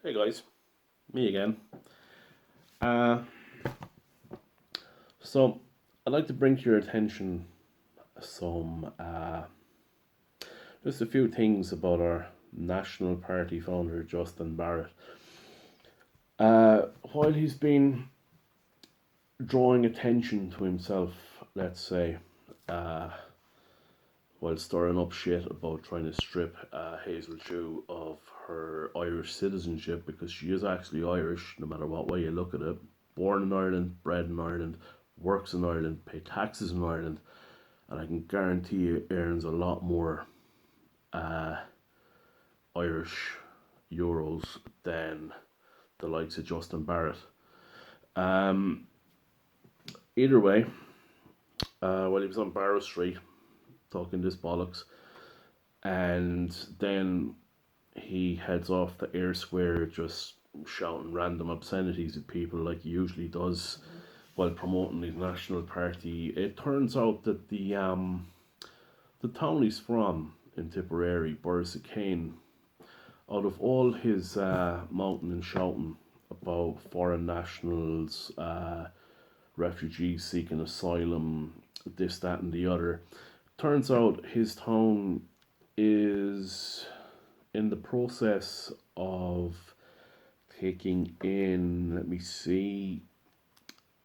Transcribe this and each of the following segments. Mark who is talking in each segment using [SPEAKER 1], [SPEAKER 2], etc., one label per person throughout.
[SPEAKER 1] Hey guys, me again. Uh, so I'd like to bring to your attention some just a few things about our National Party founder Justin Barrett. While he's been drawing attention to himself, let's say, uh, while stirring up shit about trying to strip Hazel Chu of her Irish citizenship because she is actually Irish, no matter what way you look at it. Born in Ireland, bred in Ireland, works in Ireland, pay taxes in Ireland, and I can guarantee you earns a lot more uh, Irish euros than the likes of Justin Barrett. Um, Either way, while he was on Barrow Street talking this bollocks, and then he heads off the Air Square just shouting random obscenities at people like he usually does while promoting his national party. It turns out that the town he's from in Tipperary, Borrisokane, out of all his mountain and shouting about foreign nationals, refugees seeking asylum, this, that, and the other, turns out his town is in the process of taking in, let me see,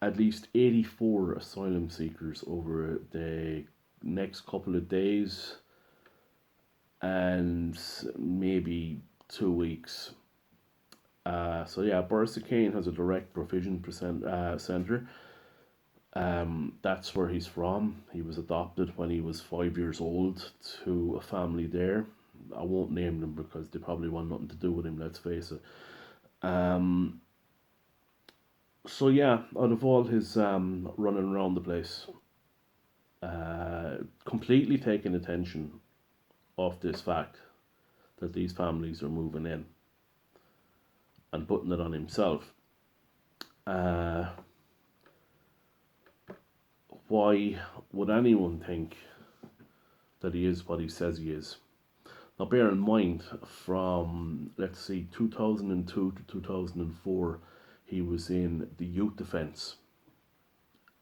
[SPEAKER 1] at least 84 asylum seekers over the next couple of days and maybe 2 weeks. So yeah, Borrisokane has a direct provision centre. That's where he's from. He was adopted when he was 5 years old to a family there. I won't name them because they probably want nothing to do with him, let's face it. So yeah, out of all his running around the place, completely taking attention off this fact that these families are moving in and putting it on himself. Why would anyone think that he is what he says he is? Now, bear in mind, from let's see, 2002 to 2004, he was in the youth defence,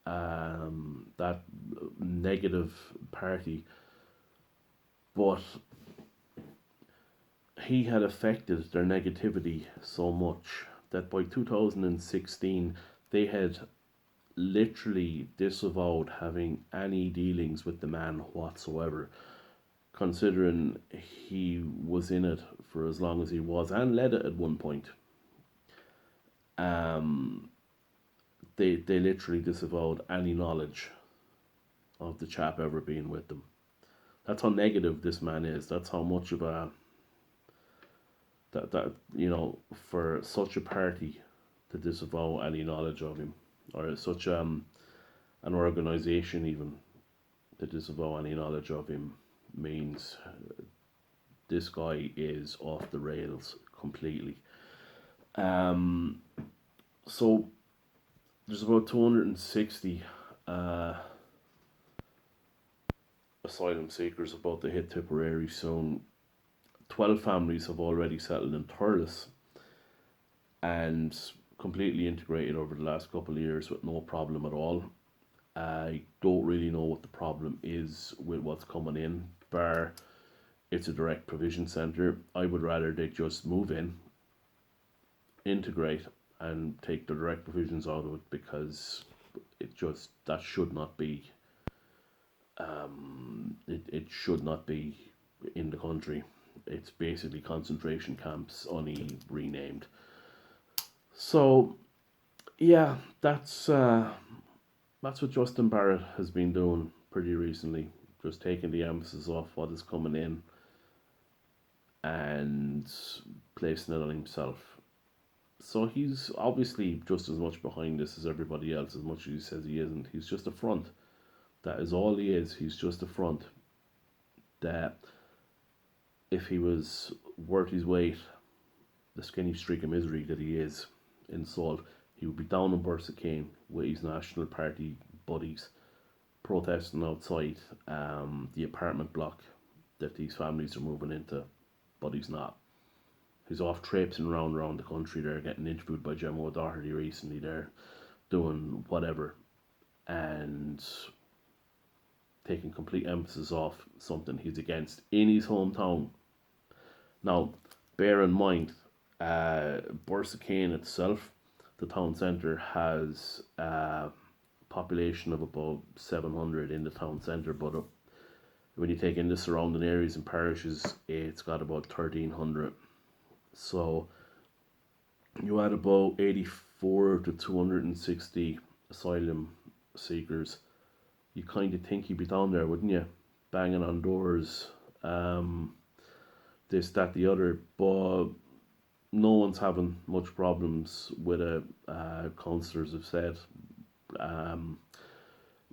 [SPEAKER 1] that negative party, but he had affected their negativity so much that by 2016 they had literally disavowed having any dealings with the man whatsoever, considering he was in it for as long as he was and led it at one point. They literally disavowed any knowledge of the chap ever being with them. That's how negative this man is. That's how much of a that for such a party to disavow any knowledge of him, or such an organization even to disavow any knowledge of him, means this guy is off the rails completely. So there's about 260 asylum seekers about to hit Tipperary soon. 12 families have already settled in Thurles and completely integrated over the last couple of years with no problem at all. I don't really know what the problem is with what's coming in, bar it's a direct provision centre. I would rather they just move in, integrate, and take the direct provisions out of it, because that should not be it should not be in the country. It's basically concentration camps, only renamed. So yeah, that's what Justin Barrett has been doing pretty recently, just taking the emphasis off what is coming in and placing it on himself. So he's obviously just as much behind this as everybody else, as much as he says he isn't. He's just a front. That is all he is. He's just a front. That if he was worth his weight, the skinny streak of misery that he is in salt, he would be down in Borrisokane with his National Party buddies, protesting outside the apartment block that these families are moving into, but he's not. He's off traipsing around the country there, getting interviewed by Gemma O'Doherty recently there, doing whatever, and taking complete emphasis off something he's against in his hometown. Now, bear in mind, Borrisokane itself, the town centre, has a population of about 700 in the town centre, but when you take in the surrounding areas and parishes, it's got about 1,300. So you add about 84 to 260 asylum seekers. You kind of think he'd be down there, wouldn't you? Banging on doors, this, that, the other. But no one's having much problems with it. Councillors have said.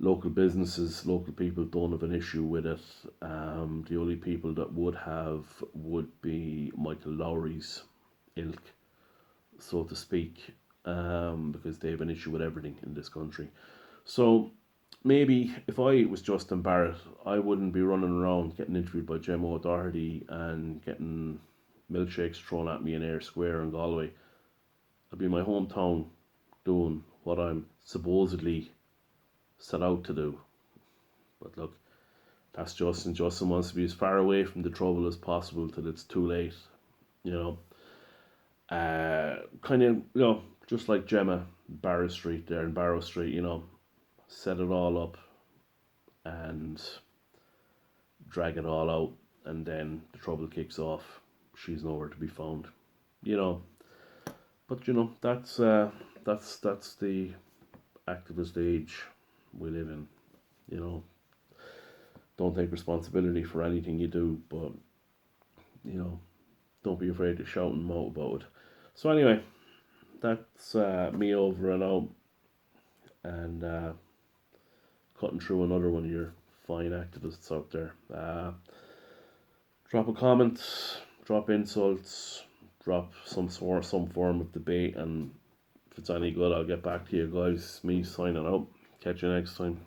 [SPEAKER 1] Local businesses, local people don't have an issue with it. The only people that would be Michael Lowry's ilk, so to speak, because they have an issue with everything in this country. So maybe if I was Justin Barrett, I wouldn't be running around getting interviewed by Gemma O'Doherty and getting milkshakes thrown at me in Ayr Square in Galway. I'd be in my hometown doing what I'm supposedly set out to do. But look, that's Justin. Justin wants to be as far away from the trouble as possible till it's too late, you know. Kind of, just like Gemma Barrow Street there in Barrow Street, set it all up and drag it all out, and then the trouble kicks off. She's nowhere to be found, But that's the activist age we live in. Don't take responsibility for anything you do, but don't be afraid to shout and mout about it. So anyway, that's me over and out, and cutting through another one of your fine activists out there. Drop a comment, drop insults, drop some form of debate, and if it's any good, I'll get back to you guys. Me signing out. Catch you next time.